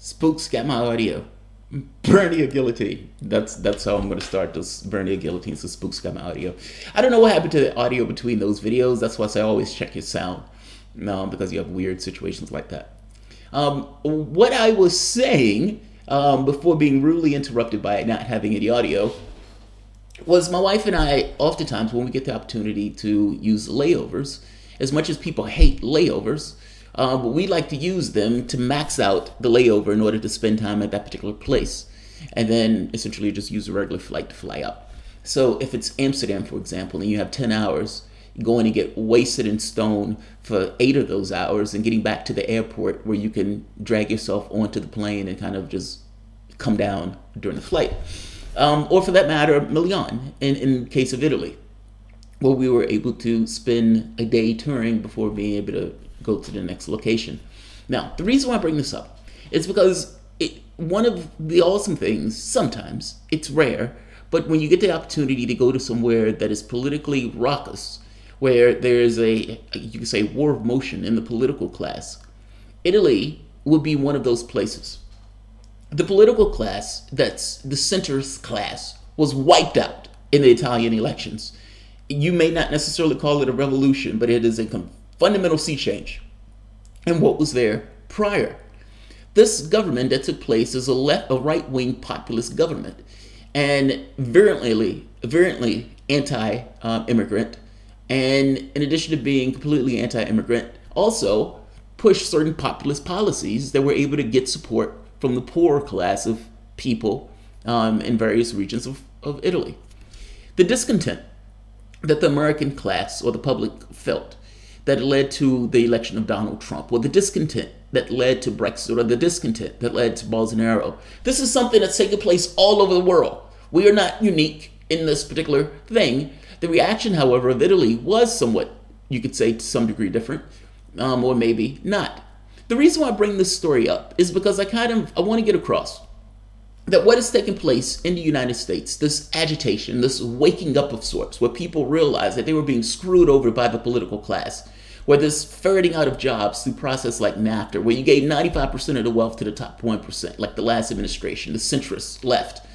Spooks got my audio. Burn your guillotine. That's how I'm going to start this. Burn your guillotine. So Spooks got my audio. I don't know what happened to the audio between those videos. That's why I say always check your sound. No, because you have weird situations like that. What I was saying before being rudely interrupted by not having any audio was my wife and I, oftentimes when we get the opportunity to use layovers, as much as people hate layovers, we like to use them to max out the layover in order to spend time at that particular place. And then essentially just use a regular flight to fly out. So if it's Amsterdam, for example, and you have 10 hours, you're going to get wasted in stone for 8 of those hours and getting back to the airport where you can drag yourself onto the plane and kind of just come down during the flight. Or for that matter, Milan, in case of Italy, where we were able to spend a day touring before being able to go to the next location. Now, the reason why I bring this up is because one of the awesome things, sometimes, it's rare, but when you get the opportunity to go to somewhere that is politically raucous, where there's you could say, war of motion in the political class, Italy would be one of those places. The political class, that's the centrist class, was wiped out in the Italian elections. You may not necessarily call it a revolution, but it is a fundamental sea change in what was there prior. This government that took place is a right-wing populist government, and virulently anti-immigrant, and in addition to being completely anti-immigrant, also pushed certain populist policies that were able to get support from the poorer class of people in various regions of Italy. The discontent that the American class or the public felt that led to the election of Donald Trump, or the discontent that led to Brexit, or the discontent that led to Bolsonaro. This is something that's taken place all over the world. We are not unique in this particular thing. The reaction, however, of Italy was somewhat, you could say, to some degree different, or maybe not. The reason why I bring this story up is because I want to get across that what has taken place in the United States, this agitation, this waking up of sorts, where people realized that they were being screwed over by the political class, where this ferreting out of jobs through process like NAFTA, where you gave 95% of the wealth to the top 1%, like the last administration, the centrist left,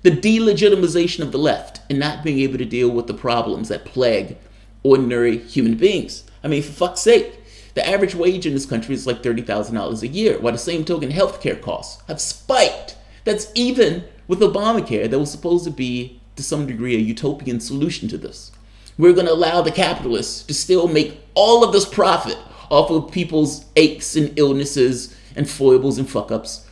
the delegitimization of the left, and not being able to deal with the problems that plague ordinary human beings. I mean, for fuck's sake, the average wage in this country is like $30,000 a year, while the same token healthcare costs have spiked. That's even with Obamacare that was supposed to be, to some degree, a utopian solution to this. We're going to allow the capitalists to still make all of this profit off of people's aches and illnesses and foibles and fuck-ups,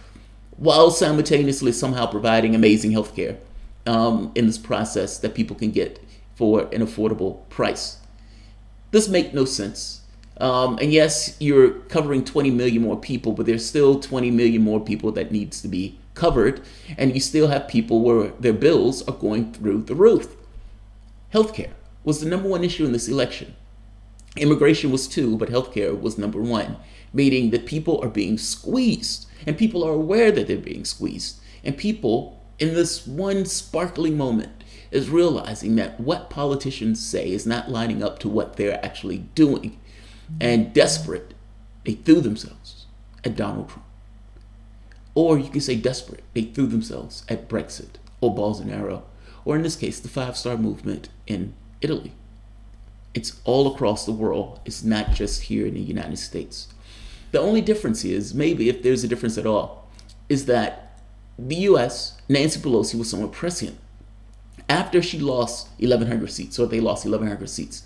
while simultaneously somehow providing amazing healthcare in this process that people can get for an affordable price. This makes no sense. And yes, you're covering 20 million more people, but there's still 20 million more people that needs to be covered, and you still have people where their bills are going through the roof. Healthcare was the number one issue in this election. Immigration was 2, but healthcare was number 1, meaning that people are being squeezed, and people are aware that they're being squeezed. And people, in this one sparkling moment, is realizing that what politicians say is not lining up to what they're actually doing. And desperate, they threw themselves at Donald Trump. Or you could say desperate, they threw themselves at Brexit or Bolsonaro, or in this case, the 5-star movement in Italy. It's all across the world. It's not just here in the United States. The only difference is, maybe if there's a difference at all, is that the US, Nancy Pelosi was somewhat prescient. After she lost 1,100 seats, or they lost 1,100 seats,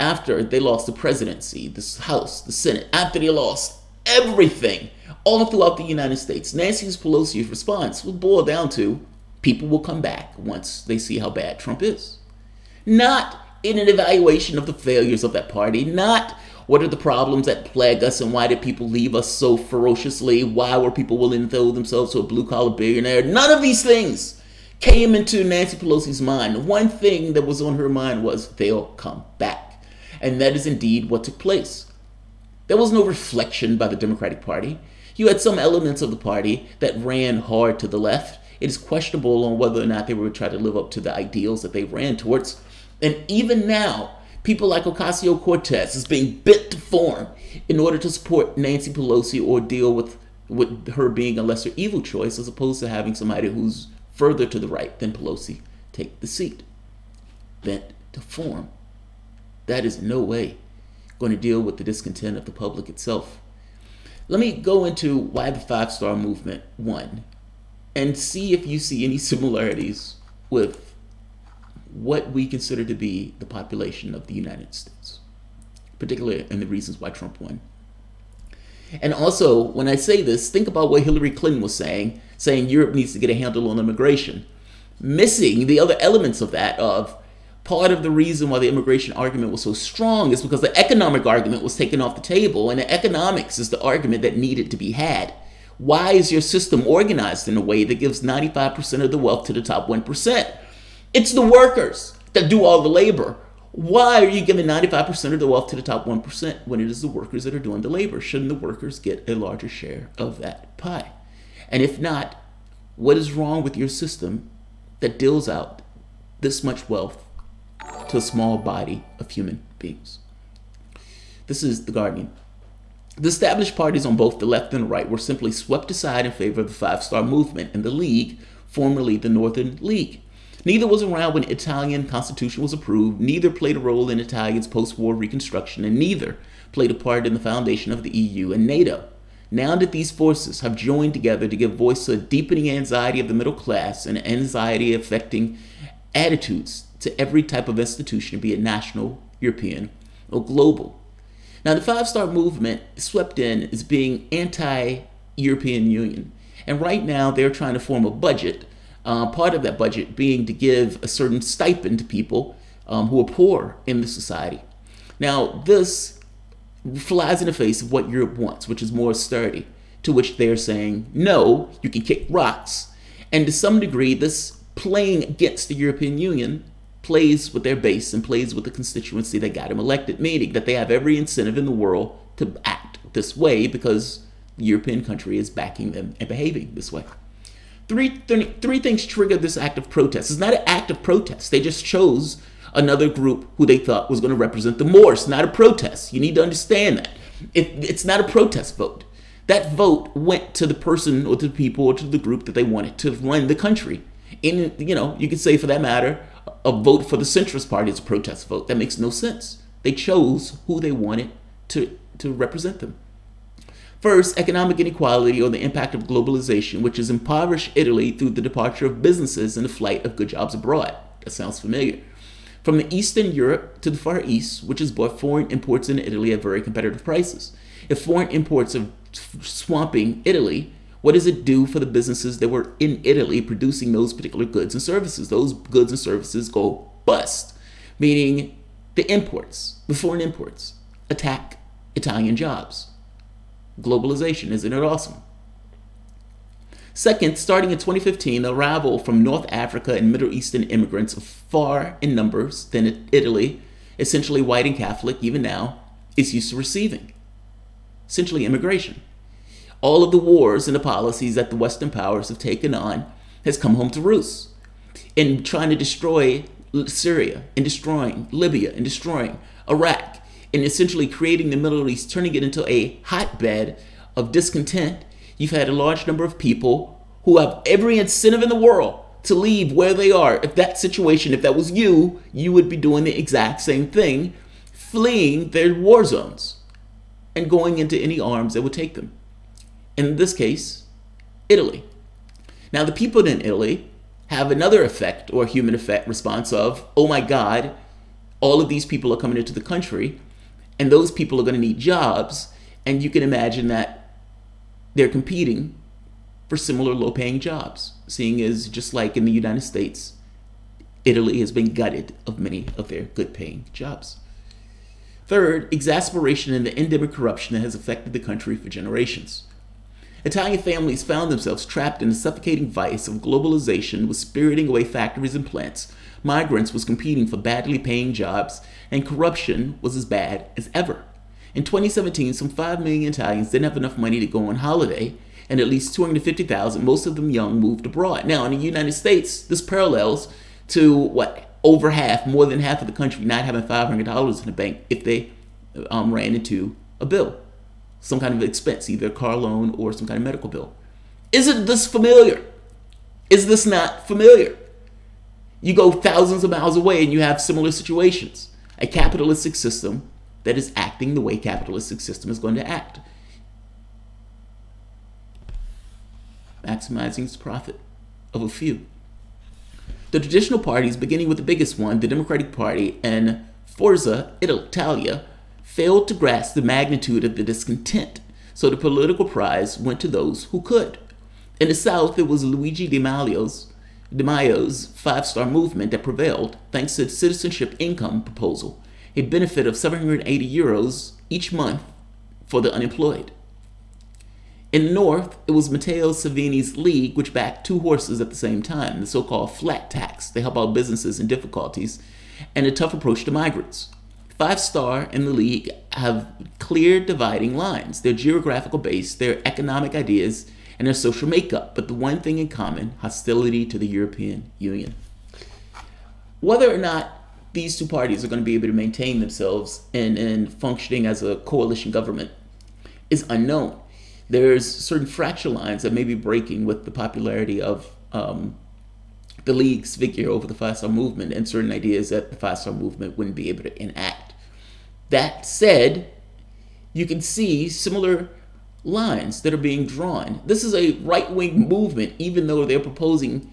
after they lost the presidency, the House, the Senate, after they lost everything all throughout the United States, Nancy Pelosi's response will boil down to people will come back once they see how bad Trump is. Not in an evaluation of the failures of that party, not what are the problems that plague us and why did people leave us so ferociously, why were people willing to throw themselves to a blue-collar billionaire. None of these things came into Nancy Pelosi's mind. The one thing that was on her mind was they'll come back. And that is indeed what took place. There was no reflection by the Democratic Party. You had some elements of the party that ran hard to the left. It is questionable on whether or not they would try to live up to the ideals that they ran towards. And even now, people like Ocasio-Cortez is being bent to form in order to support Nancy Pelosi or deal with with her being a lesser evil choice as opposed to having somebody who's further to the right than Pelosi take the seat. Bent to form. That is in no way going to deal with the discontent of the public itself. Let me go into why the 5-star movement won and see if you see any similarities with what we consider to be the population of the United States, particularly in the reasons why Trump won. And also, when I say this, think about what Hillary Clinton was saying Europe needs to get a handle on immigration, missing the other elements of that. Of part of the reason why the immigration argument was so strong is because the economic argument was taken off the table, and the economics is the argument that needed to be had. Why is your system organized in a way that gives 95% of the wealth to the top 1%? It's the workers that do all the labor. Why are you giving 95% of the wealth to the top 1% when it is the workers that are doing the labor? Shouldn't the workers get a larger share of that pie? And if not, what is wrong with your system that deals out this much wealth to a small body of human beings? This is The Guardian. The established parties on both the left and the right were simply swept aside in favor of the 5-star movement and the League, formerly the Northern League. Neither was around when the Italian Constitution was approved, neither played a role in Italia's post-war reconstruction, and neither played a part in the foundation of the EU and NATO. Now that these forces have joined together to give voice to a deepening anxiety of the middle class and anxiety affecting attitudes to every type of institution, be it national, European, or global. Now, the 5-star movement swept in as being anti-European Union, and right now they're trying to form a budget. Part of that budget being to give a certain stipend to people who are poor in the society. Now, this flies in the face of what Europe wants, which is more austerity, to which they're saying, no, you can kick rocks. And to some degree, this playing against the European Union plays with their base and plays with the constituency that got them elected, meaning that they have every incentive in the world to act this way because the European country is backing them and behaving this way. Three things triggered this act of protest. It's not an act of protest. They just chose another group who they thought was going to represent them more. It's not a protest. You need to understand that. It's not a protest vote. That vote went to the person or to the people or to the group that they wanted to run the country. And, you could say, for that matter, a vote for the centrist party is a protest vote. That makes no sense. They chose who they wanted to represent them. First, economic inequality, or the impact of globalization, which has impoverished Italy through the departure of businesses and the flight of good jobs abroad. That sounds familiar. From the Eastern Europe to the Far East, which has bought foreign imports into Italy at very competitive prices. If foreign imports are swamping Italy, what does it do for the businesses that were in Italy producing those particular goods and services? Those goods and services go bust, meaning the foreign imports, attack Italian jobs. Globalization, isn't it awesome? Second, starting in 2015, the arrival from North Africa and Middle Eastern immigrants of far in numbers than Italy, essentially white and Catholic, even now, is used to receiving. Essentially immigration. All of the wars and the policies that the Western powers have taken on has come home to roost. In trying to destroy Syria, and destroying Libya, and destroying Iraq, and essentially creating the Middle East, turning it into a hotbed of discontent, you've had a large number of people who have every incentive in the world to leave where they are. If that situation, if that was you, you would be doing the exact same thing, fleeing their war zones and going into any arms that would take them. In this case, Italy. Now, the people in Italy have another effect, or human effect response of, oh my God, all of these people are coming into the country, and those people are going to need jobs, and you can imagine that they're competing for similar low-paying jobs, seeing as just like in the United States, Italy has been gutted of many of their good-paying jobs. Third, exasperation in the endemic corruption that has affected the country for generations. Italian families found themselves trapped in the suffocating vice of globalization, was spiriting away factories and plants, migrants was competing for badly paying jobs, and corruption was as bad as ever. In 2017, some 5 million Italians didn't have enough money to go on holiday, and at least 250,000, most of them young, moved abroad. Now, in the United States, this parallels to over half, more than half of the country not having $500 in the bank if they ran into a bill. some kind of expense, either a car loan or some kind of medical bill. Isn't this familiar? Is this not familiar? You go thousands of miles away and you have similar situations. A capitalistic system that is acting the way capitalistic system is going to act. Maximizing its profit of a few. The traditional parties, beginning with the biggest one, the Democratic Party, and Forza Italia, failed to grasp the magnitude of the discontent, so the political prize went to those who could. In the South, it was Luigi Di Maio's five-star movement that prevailed, thanks to the citizenship income proposal, a benefit of €780 each month for the unemployed. In the North, it was Matteo Salvini's League, which backed two horses at the same time, the so-called flat tax to help out businesses in difficulties, and a tough approach to migrants. Five Star and the League have clear dividing lines, their geographical base, their economic ideas, and their social makeup, but the one thing in common, hostility to the European Union. Whether or not these two parties are going to be able to maintain themselves and functioning as a coalition government is unknown. There's certain fracture lines that may be breaking with the popularity of the League's figure over the Five Star Movement, and certain ideas that the Five Star Movement wouldn't be able to enact. That said, you can see similar lines that are being drawn. This is a right-wing movement, even though they're proposing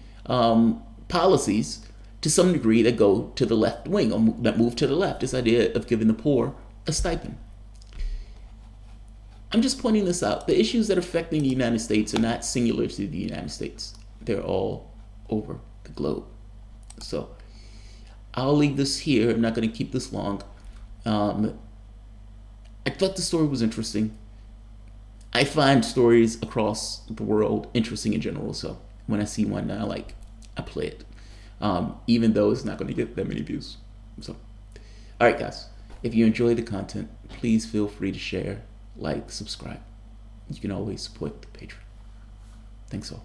policies to some degree that go to the left wing, or that move to the left. This idea of giving the poor a stipend. I'm just pointing this out. The issues that are affecting the United States are not singular to the United States. They're all over the globe. So I'll leave this here. I'm not going to keep this long. I thought the story was interesting. I find stories across the world interesting in general. So when I see one that I like, I play it. Even though it's not going to get that many views. So, all right, guys. If you enjoy the content, please feel free to share, like, subscribe. You can always support the Patreon. Thanks all.